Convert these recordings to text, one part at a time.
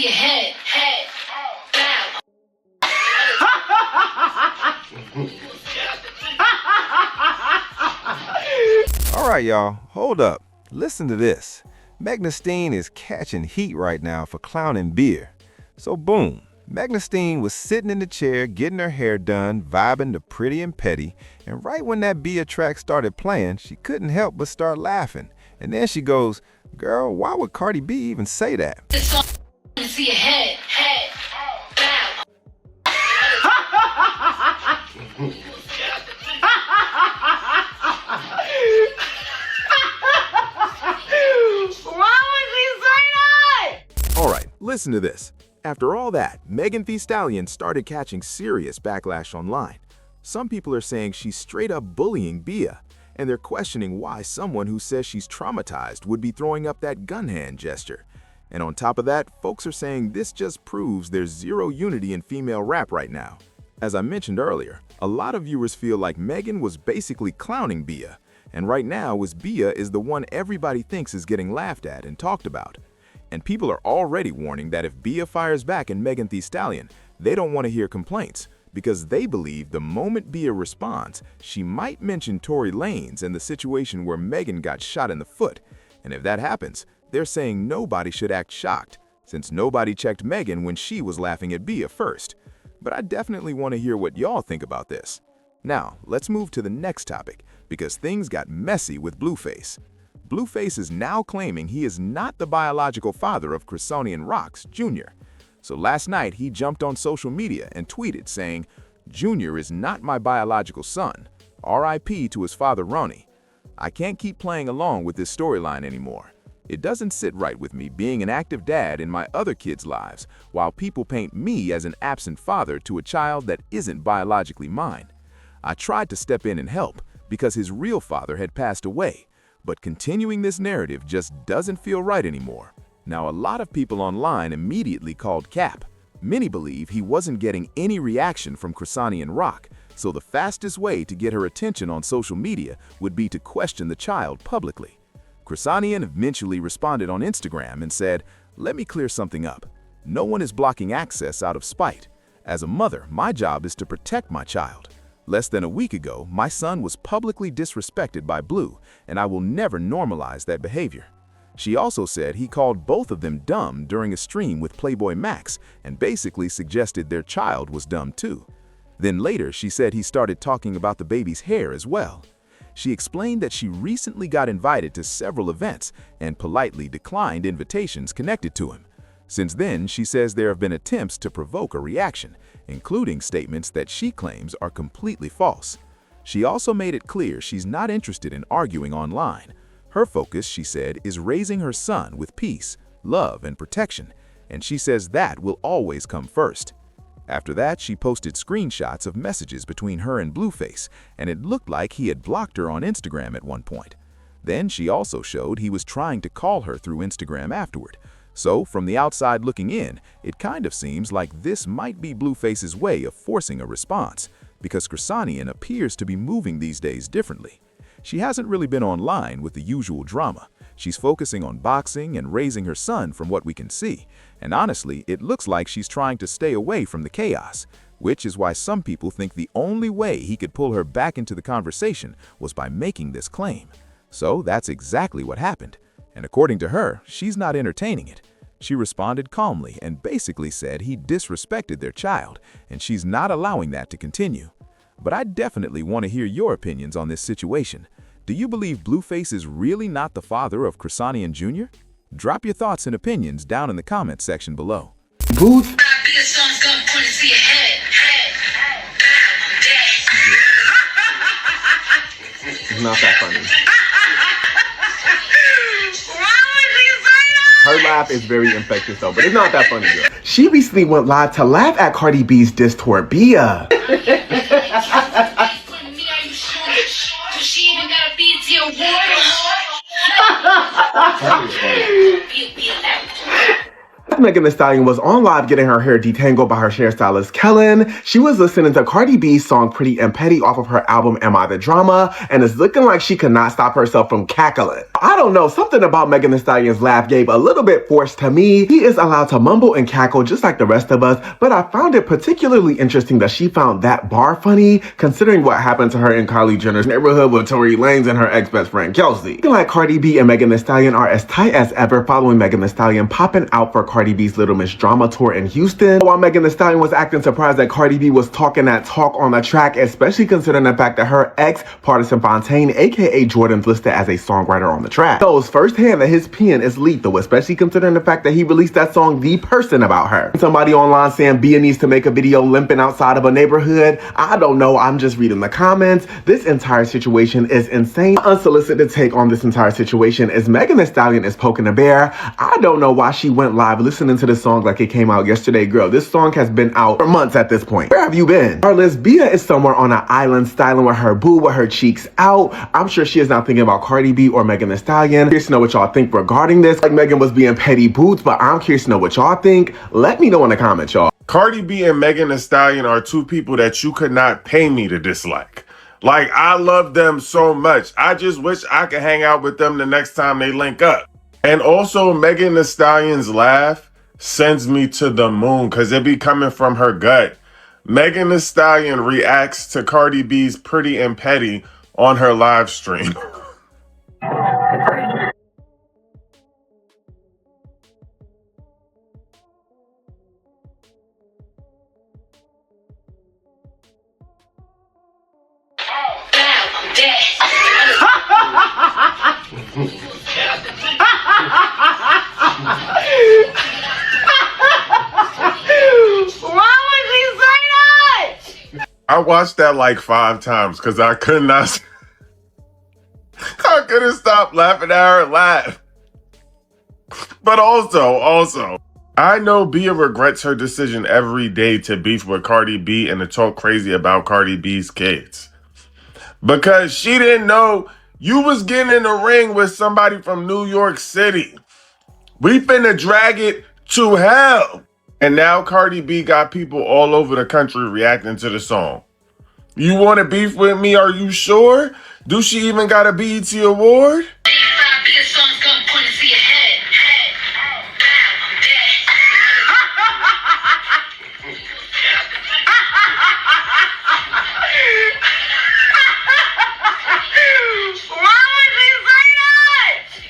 see your head, bow. All right, y'all, hold up. Listen to this. Megan Steen is catching heat right now for clowning beer. So boom, Megan Steen was sitting in the chair getting her hair done, vibing to Pretty and Petty, and right when that Bia track started playing, she couldn't help but start laughing. And then she goes, "Girl, why would Cardi B even say that?" See your head, bow. Why would she say that? All right, listen to this. After all that, Thee Stallion started catching serious backlash online. Some people are saying she's straight up bullying Bia, and they're questioning why someone who says she's traumatized would be throwing up that gun hand gesture. And on top of that, folks are saying this just proves there's zero unity in female rap right now. As I mentioned earlier, a lot of viewers feel like Megan was basically clowning Bia, and right now Bia is the one everybody thinks is getting laughed at and talked about. And people are already warning that if Bia fires back and Thee Stallion, they don't want to hear complaints, because they believe the moment Bia responds, she might mention Tory Lanez and the situation where Megan got shot in the foot. And if that happens, they're saying nobody should act shocked, since nobody checked Megan when she was laughing at Bia first. But I definitely want to hear what y'all think about this. Now, let's move to the next topic, because things got messy with Blueface. Blueface is now claiming he is not the biological father of Chrisonian Rocks, Jr. So last night, he jumped on social media and tweeted saying, "Junior is not my biological son. R.I.P. to his father, Ronnie. I can't keep playing along with this storyline anymore. It doesn't sit right with me being an active dad in my other kids' lives, while people paint me as an absent father to a child that isn't biologically mine. I tried to step in and help because his real father had passed away, but continuing this narrative just doesn't feel right anymore." Now, a lot of people online immediately called cap. Many believe he wasn't getting any reaction from Chrisonian Rock, so the fastest way to get her attention on social media would be to question the child publicly. Chrisonian eventually responded on Instagram and said, "Let me clear something up. No one is blocking access out of spite. As a mother, my job is to protect my child. Less than a week ago, my son was publicly disrespected by Blue, and I will never normalize that behavior." She also said he called both of them dumb during a stream with Playboy Max and basically suggested their child was dumb too. Then later, she said he started talking about the baby's hair as well. She explained that she recently got invited to several events and politely declined invitations connected to him. Since then, she says there have been attempts to provoke a reaction, including statements that she claims are completely false. She also made it clear she's not interested in arguing online. Her focus, she said, is raising her son with peace, love, and protection, and she says that will always come first. After that, she posted screenshots of messages between her and Blueface, and it looked like he had blocked her on Instagram at one point. Then she also showed he was trying to call her through Instagram afterward. So, from the outside looking in, it kind of seems like this might be Blueface's way of forcing a response, because Chrisonian appears to be moving these days differently. She hasn't really been online with the usual drama. She's focusing on boxing and raising her son from what we can see, and honestly, it looks like she's trying to stay away from the chaos, which is why some people think the only way he could pull her back into the conversation was by making this claim. So that's exactly what happened, and according to her, she's not entertaining it. She responded calmly and basically said he disrespected their child, and she's not allowing that to continue. But I definitely want to hear your opinions on this situation. Do you believe Blueface is really not the father of Chrisonian Jr.? Drop your thoughts and opinions down in the comments section below. Booth. It's not that funny. Her laugh is very infectious though, but it's not that funny, girl. She recently went live to laugh at Cardi B's diss toward Bia. Megan Thee Stallion was on live getting her hair detangled by her hairstylist Kellen. She was listening to Cardi B's song Pretty and Petty off of her album Am I the Drama, and it's looking like she could not stop herself from cackling. I don't know, something about Megan Thee Stallion's laugh gave a little bit forced to me. He is allowed to mumble and cackle just like the rest of us, but I found it particularly interesting that she found that bar funny, considering what happened to her in Kylie Jenner's neighborhood with Tory Lanez and her ex-best friend Kelsey. Looking like Cardi B and Megan Thee Stallion are as tight as ever following Megan Thee Stallion popping out for Cardi B's Little Miss Drama tour in Houston. While Megan Thee Stallion was acting surprised that Cardi B was talking that talk on the track, especially considering the fact that her ex, Partisan Fontaine, aka Jordan's listed as a songwriter on the track. Shows firsthand that his pen is lethal, especially considering the fact that he released that song The Person about her. Somebody online saying Bia needs to make a video limping outside of a neighborhood. I don't know, I'm just reading the comments. This entire situation is insane. My unsolicited take on this entire situation is Megan Thee Stallion is poking a bear. I don't know why she went live listening to the song like it came out yesterday. Girl, this song has been out for months at this point. Where have you been? Regardless, Bia is somewhere on an island styling with her boo with her cheeks out. I'm sure she is not thinking about Cardi B or Megan Thee Stallion. Curious to know what y'all think regarding this. Like Megan was being petty boots, but I'm curious to know what y'all think. Let me know in the comments, y'all. Cardi B and Megan Thee Stallion are two people that you could not pay me to dislike. Like, I love them so much. I just wish I could hang out with them the next time they link up. And also, Megan Thee Stallion's laugh sends me to the moon because it be coming from her gut. Megan Thee Stallion reacts to Cardi B's Pretty and Petty on her live stream. Bow, I'm dead. Why would she say that? I watched that like 5 times because I could not. I couldn't stop laughing at her laugh. But also, I know Bia regrets her decision every day to beef with Cardi B and to talk crazy about Cardi B's kids. Because she didn't know you was getting in the ring with somebody from New York City. We finna drag it to hell. And now Cardi B got people all over the country reacting to the song. You want to beef with me? Are you sure? Do she even got a BET award?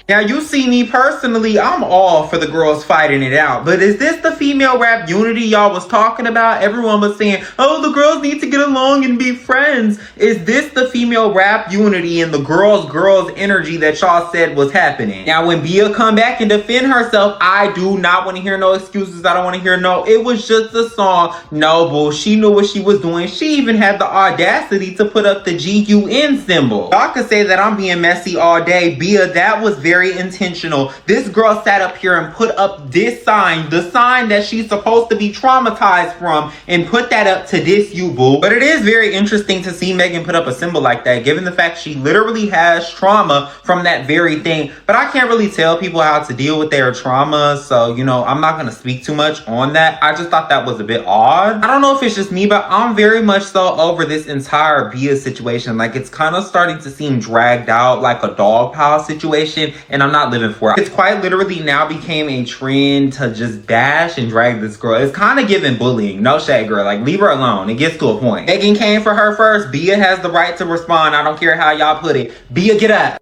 Now, you see me personally, I'm all for the girls fighting it out. But is this the female rap unity y'all was talking about? Everyone was saying, oh, the girls need to get along and be friends. Is this the female rap unity and the girls energy that y'all said was happening? Now, when Bia come back and defend herself, I do not want to hear no excuses. I don't want to hear no, it was just a song. No, boo, she knew what she was doing. She even had the audacity to put up the GUN symbol. Y'all could say that I'm being messy all day. Bia, that was very intentional. This girl sat up here and put up this sign, the sign that she's supposed to be traumatized from, and put that up to diss you, boo. But it is very interesting to see Megan put up a symbol like that, given the fact she literally has trauma from that very thing. But I can't really tell people how to deal with their trauma, so, you know, I'm not going to speak too much on that. I just thought that was a bit odd. I don't know if it's just me, but I'm very much so over this entire Bia situation. Like, it's kind of starting to seem dragged out like a dog pile situation, and I'm not living for it. It's quite literally now became a trend to just bash and drag this girl. It's kind of giving bullying. No shade, girl. Like, leave her alone. It gets to a point. Megan came for her first. Bia has the right to respond. I don't care how y'all put it. Bia, get up.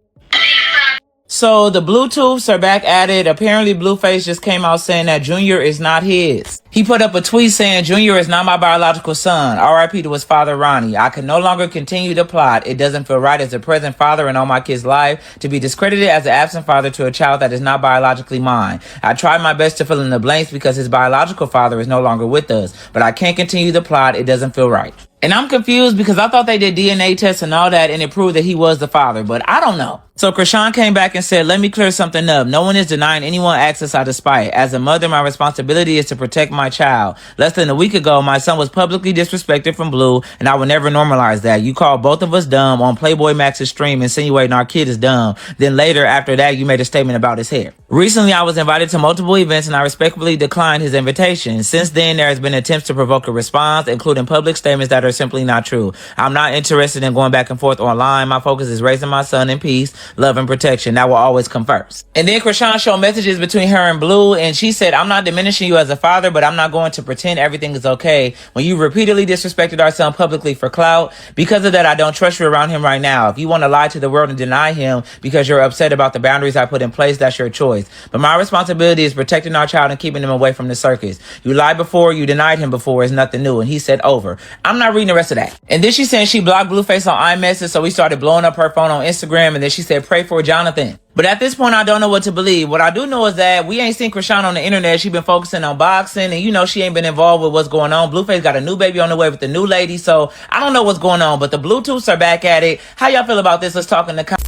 So the Bluetooths are back at it. Apparently Blueface just came out saying that Junior is not his. He put up a tweet saying, Junior is not my biological son. RIP to his father, Ronnie. I can no longer continue the plot. It doesn't feel right as a present father in all my kids' life to be discredited as an absent father to a child that is not biologically mine. I tried my best to fill in the blanks because his biological father is no longer with us, but I can't continue the plot. It doesn't feel right. And I'm confused because I thought they did DNA tests and all that and it proved that he was the father, but I don't know. So Krishan came back and said, let me clear something up. No one is denying anyone access out of spite. As a mother, my responsibility is to protect my child. Less than a week ago, my son was publicly disrespected from Blue, and I will never normalize that. You called both of us dumb on Playboy Max's stream, insinuating our kid is dumb. Then later, after that, you made a statement about his hair. Recently, I was invited to multiple events, and I respectfully declined his invitation. Since then, there has been attempts to provoke a response, including public statements that are simply not true. I'm not interested in going back and forth online. My focus is raising my son in peace, love, and protection. That will always come first. And then Krishan showed messages between her and Blue, and she said, I'm not diminishing you as a father, but I'm not going to pretend everything is okay when you repeatedly disrespected our son publicly for clout. Because of that, I don't trust you around him right now. If you want to lie to the world and deny him because you're upset about the boundaries I put in place, that's your choice. But my responsibility is protecting our child and keeping him away from the circus. You lied before, you denied him before, it's nothing new. And he said over. I'm not reading the rest of that. And then she said she blocked Blueface on iMessage, so we started blowing up her phone on Instagram, and then she said, pray for Jonathan. But at this point, I don't know what to believe. What I do know is that we ain't seen Krishan on the internet. She been focusing on boxing, and she ain't been involved with what's going on. Blueface got a new baby on the way with the new lady, so I don't know what's going on. But the Bluetooths are back at it. How y'all feel about this? Let's talk in the comments.